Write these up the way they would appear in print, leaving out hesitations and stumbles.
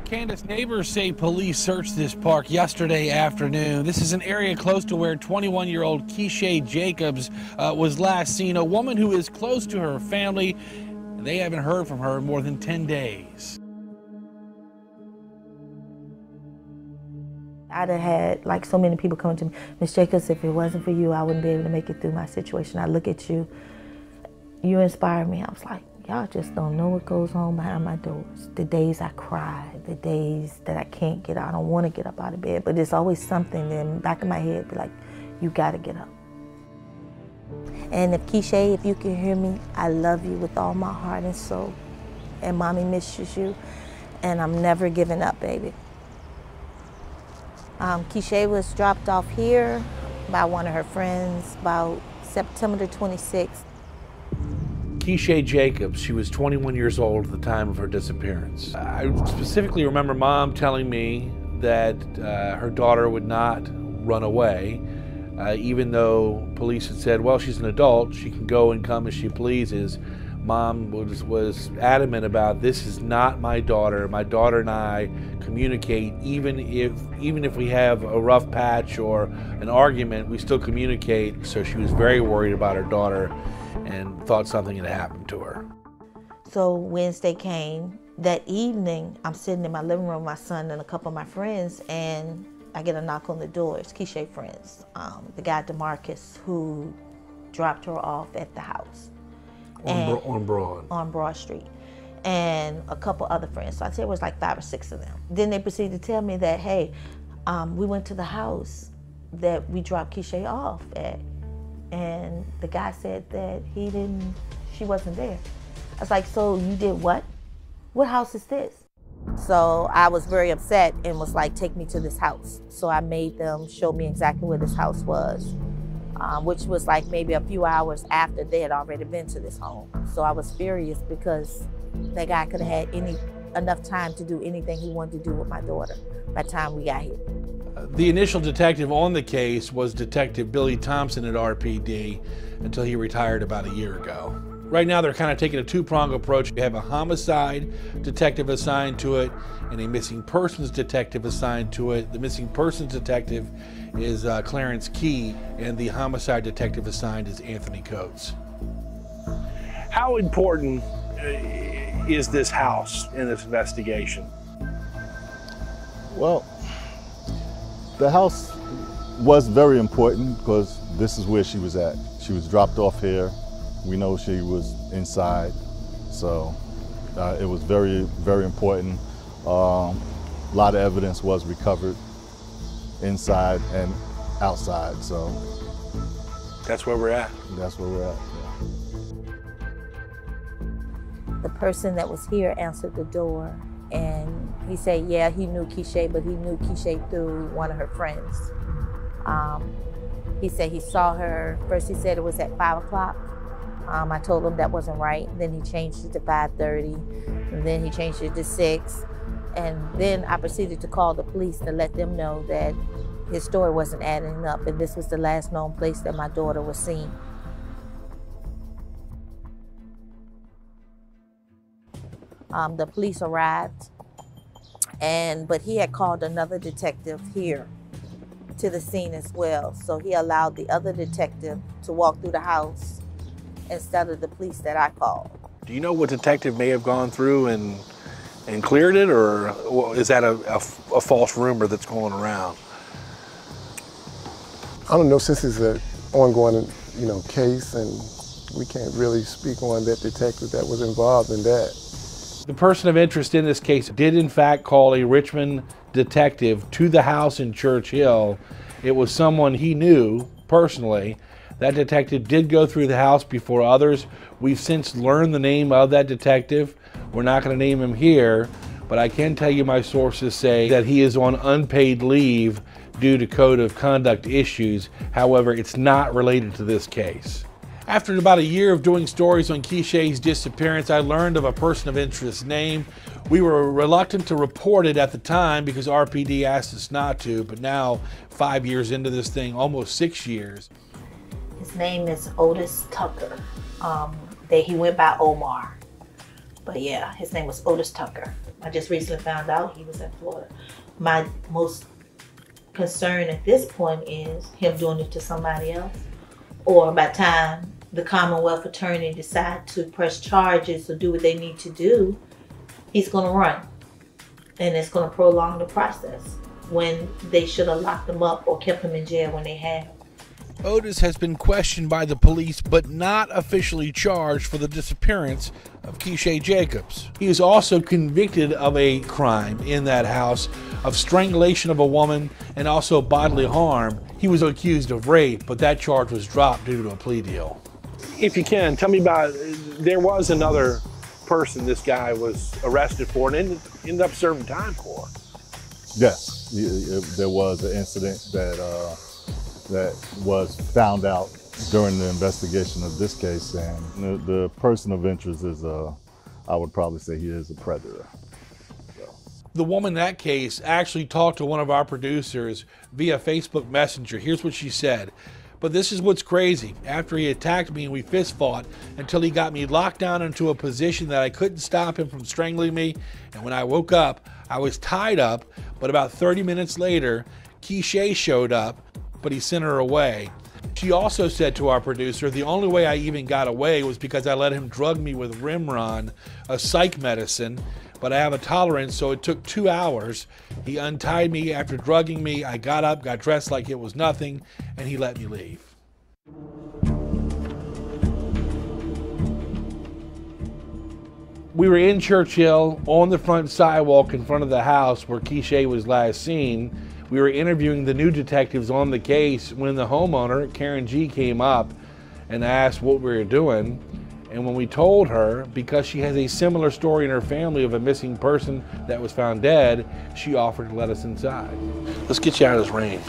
Candace, neighbors say police searched this park yesterday afternoon. This is an area close to where 21-year-old Keeshae Jacobs was last seen, a woman who is close to her family. They haven't heard from her in more than 10 days. I'd have had like so many people coming to me, Miss Jacobs, if it wasn't for you, I wouldn't be able to make it through my situation. I look at you, you inspire me. I was like, y'all just don't know what goes on behind my doors. The days I cry, the days that I can't get out, I don't want to get up out of bed, but there's always something in the back of my head be like, you got to get up. And if Keeshae, if you can hear me, I love you with all my heart and soul. And mommy misses you, and I'm never giving up, baby. Keeshae was dropped off here by one of her friends about September the 26th. Keeshae Jacobs, she was 21 years old at the time of her disappearance. I specifically remember Mom telling me that her daughter would not run away, even though police had said, well, she's an adult, she can go and come as she pleases. Mom was adamant about, this is not my daughter. My daughter and I communicate, even if we have a rough patch or an argument, we still communicate. So she was very worried about her daughter and thought something had happened to her. So Wednesday came. That evening, I'm sitting in my living room with my son and a couple of my friends, and I get a knock on the door. It's Keeshae friends, the guy DeMarcus who dropped her off at the house. On Broad Street, and a couple other friends. So I'd say it was like 5 or 6 of them. Then they proceeded to tell me that, hey, we went to the house that we dropped Keeshae off at, and the guy said that she wasn't there. I was like, so you did what? What house is this? So I was very upset and was like, take me to this house. So I made them show me exactly where this house was. Which was like maybe a few hours after they had already been to this home. So I was furious because that guy could have had enough time to do anything he wanted to do with my daughter by the time we got here. The initial detective on the case was Detective Billy Thompson at RPD until he retired about a year ago. Right now they're kind of taking a two-pronged approach. You have a homicide detective assigned to it and a missing persons detective assigned to it. The missing persons detective is Clarence Key, and the homicide detective assigned is Anthony Coates. How important is this house in this investigation? Well, the house was very important because this is where she was at. She was dropped off here. We know she was inside, so it was very, very important. A lot of evidence was recovered inside and outside, so. That's where we're at. That's where we're at, yeah. The person that was here answered the door, and he said, yeah, he knew Keeshae, but he knew Keeshae through one of her friends. He said he saw her, first he said it was at 5 o'clock. I told him that wasn't right. Then he changed it to 5:30, and then he changed it to 6. And then I proceeded to call the police to let them know that his story wasn't adding up, and this was the last known place that my daughter was seen. The police arrived, but he had called another detective here to the scene as well. So he allowed the other detective to walk through the house instead of the police that I called. Do you know what detective may have gone through and cleared it, or is that a false rumor that's going around? I don't know, since it's an ongoing, case, and we can't really speak on that detective that was involved in that. The person of interest in this case did in fact call a Richmond detective to the house in Church Hill. It was someone he knew personally. That detective did go through the house before others. We've since learned the name of that detective. We're not going to name him here, but I can tell you my sources say that he is on unpaid leave due to code of conduct issues. However, it's not related to this case. After about a year of doing stories on Keeshae's disappearance, I learned of a person of interest's name. We were reluctant to report it at the time because RPD asked us not to, but now 5 years into this thing, almost 6 years. His name is Otis Tucker. He went by Omar. But yeah, his name was Otis Tucker. I just recently found out he was in Florida. My most concern at this point is him doing it to somebody else, or by the time the Commonwealth attorney decide to press charges or do what they need to do, he's gonna run. And it's gonna prolong the process when they should have locked him up or kept him in jail when they had him. Otis has been questioned by the police but not officially charged for the disappearance of Keeshae Jacobs. He is also convicted of a crime in that house of strangulation of a woman and also bodily harm. He was accused of rape, but that charge was dropped due to a plea deal. If you can, tell me about, there was another person this guy was arrested for and ended up serving time for. Yes, there was an incident that was found out during the investigation of this case, and the person of interest is I would probably say he is a predator. So. The woman in that case actually talked to one of our producers via Facebook Messenger. Here's what she said. But this is what's crazy. After he attacked me and we fist fought until he got me locked down into a position that I couldn't stop him from strangling me. And when I woke up, I was tied up, but about 30 minutes later, Keeshae showed up, but he sent her away. She also said to our producer, the only way I even got away was because I let him drug me with Rimron, a psych medicine, but I have a tolerance, so it took 2 hours. He untied me after drugging me. I got up, got dressed like it was nothing, and he let me leave. We were in Churchill on the front sidewalk in front of the house where Keeshae was last seen. We were interviewing the new detectives on the case when the homeowner, Karen G, came up and asked what we were doing. And when we told her, because she has a similar story in her family of a missing person that was found dead, she offered to let us inside. Let's get you out of this rain.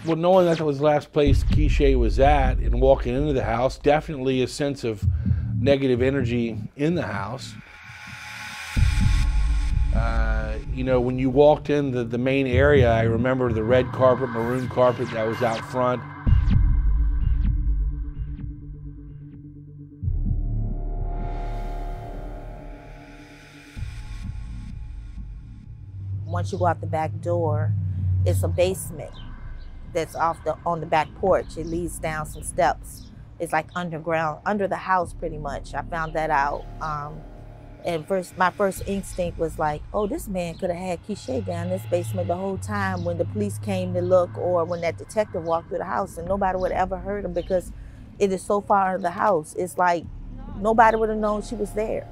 Well, knowing that was the last place Keeshae was at and walking into the house, definitely a sense of negative energy in the house. You know, when you walked in the main area, I remember the red carpet, maroon carpet that was out front. Once you go out the back door, it's a basement that's on the back porch. It leads down some steps. It's like underground, under the house pretty much. I found that out. And my first instinct was like, oh, this man could have had Keeshae down in this basement the whole time when the police came to look, or when that detective walked through the house, and nobody would have ever heard him because it is so far into the house. It's like nobody would have known she was there.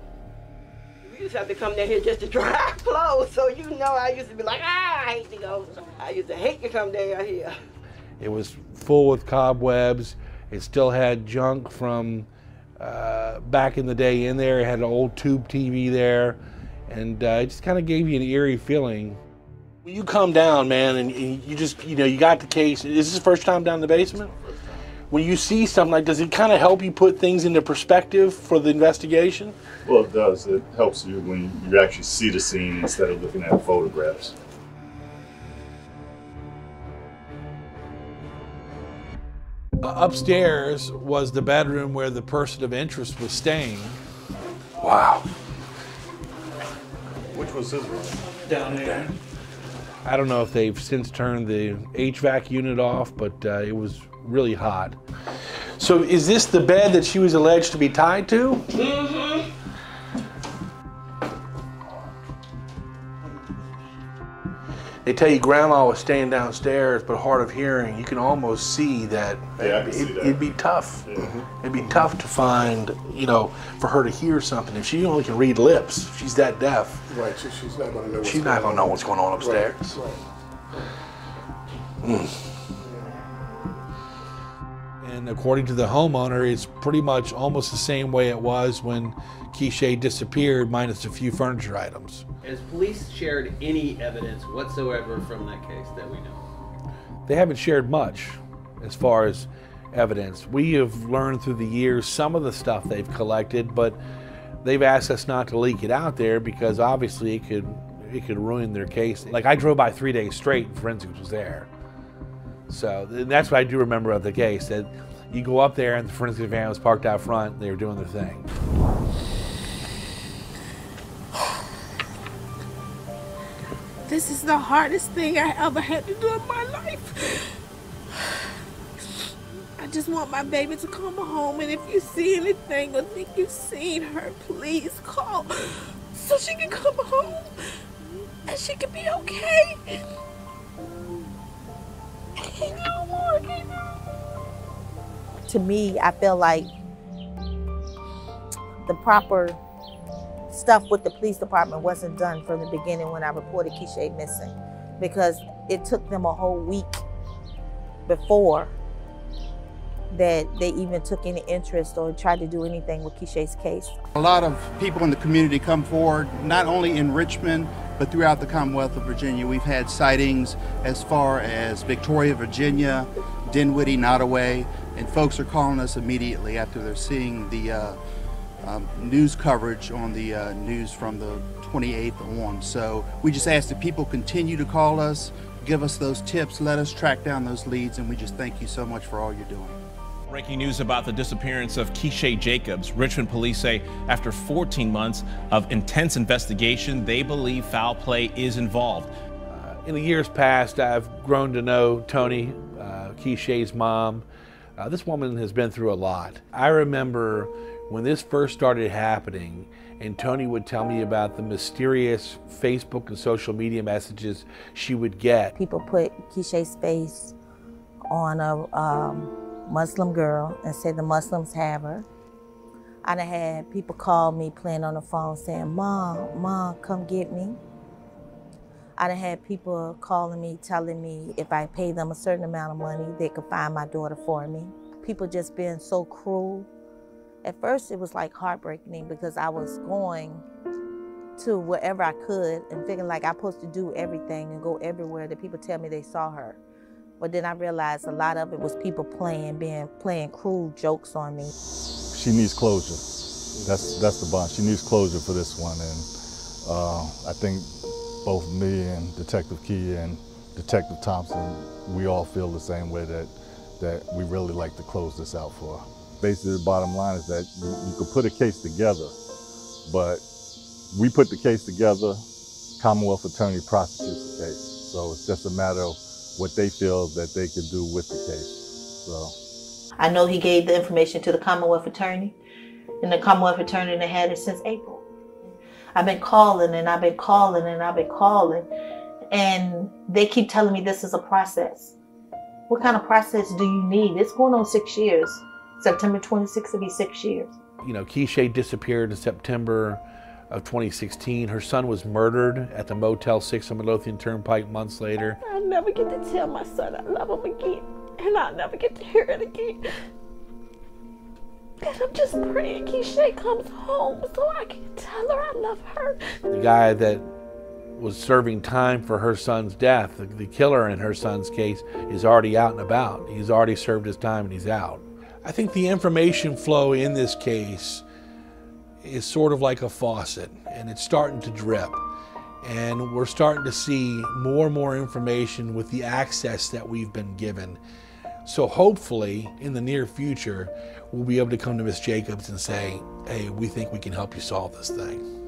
We used to have to come down here just to dry our clothes, so you know I used to be like, I hate to go. I used to hate to come down here. It was full with cobwebs. It still had junk from back in the day in there. It had an old tube TV there, and it just kind of gave you an eerie feeling. When you come down, man, and you just, you know, you got the case. Is this the first time down in the basement? When you see something like, does it kind of help you put things into perspective for the investigation? Well, it does. It helps you when you actually see the scene instead of looking at photographs. Upstairs was the bedroom where the person of interest was staying. Wow. Which was his room? Down there. I don't know if they've since turned the HVAC unit off, but it was really hot. So is this the bed that she was alleged to be tied to? Mm-hmm. They tell you grandma was staying downstairs, but hard of hearing. You can almost see that, Yeah, I can see that. It'd be tough. Yeah. It'd be tough to find, you know, for her to hear something. If she only can read lips, if she's that deaf, Right, she's not going to know what's she's not going to know what's going on upstairs. Right. And according to the homeowner, it's pretty much almost the same way it was when Keeshae disappeared, minus a few furniture items. Has police shared any evidence whatsoever from that case that we know? They haven't shared much as far as evidence. We have learned through the years some of the stuff they've collected, but they've asked us not to leak it out there because obviously it could ruin their case. Like, I drove by 3 days straight and forensics was there. So and that's what I do remember of the case, that you go up there and the forensic van was parked out front and they were doing their thing. This is the hardest thing I ever had to do in my life. I just want my baby to come home, and if you see anything or think you've seen her, please call so she can come home and she can be okay. I can't go more. I can't go more. To me, I feel like the proper stuff with the police department wasn't done from the beginning when I reported Keeshae missing, because it took them a whole week before that they even took any interest or tried to do anything with Keeshae's case. A lot of people in the community come forward, not only in Richmond, but throughout the Commonwealth of Virginia. We've had sightings as far as Victoria, Virginia, Dinwiddie, Nottoway, and folks are calling us immediately after they're seeing the news coverage on the news from the 28th on. So we just ask that people continue to call us, give us those tips, let us track down those leads, and we just thank you so much for all you're doing. Breaking news about the disappearance of Keeshae Jacobs. Richmond police say after 14 months of intense investigation, they believe foul play is involved. In the years past, I've grown to know Tony, Keeshae's mom. This woman has been through a lot. I remember when this first started happening, and Tony would tell me about the mysterious Facebook and social media messages she would get. People put Keeshae's face on a Muslim girl and said the Muslims have her. I done had people call me playing on the phone saying, Mom, come get me. I done had people calling me, telling me if I pay them a certain amount of money, they could find my daughter for me. People just being so cruel. At first it was like heartbreaking because I was going to wherever I could and thinking like I'm supposed to do everything and go everywhere that people tell me they saw her. But then I realized a lot of it was people playing cruel jokes on me. She needs closure. That's the bond. She needs closure for this one, and I think both me and Detective Key and Detective Thompson, we all feel the same way that we really like to close this out for her. Basically, the bottom line is that you could put a case together, but we put the case together, Commonwealth Attorney prosecutes the case. So it's just a matter of what they feel that they can do with the case. So I know he gave the information to the Commonwealth Attorney, and the Commonwealth Attorney had it since April. I've been calling and I've been calling and I've been calling, and they keep telling me this is a process. What kind of process do you need? It's going on 6 years. September 26th will be 6 years. You know, Keeshae disappeared in September of 2016. Her son was murdered at the Motel 6 on Midlothian Turnpike months later. I'll never get to tell my son I love him again, and I'll never get to hear it again. And I'm just praying Keeshae comes home so I can tell her I love her. The guy that was serving time for her son's death, the killer in her son's case, is already out and about. He's already served his time and he's out. I think the information flow in this case is sort of like a faucet, and it's starting to drip. And we're starting to see more and more information with the access that we've been given. So hopefully, in the near future, we'll be able to come to Miss Jacobs and say, hey, we think we can help you solve this thing.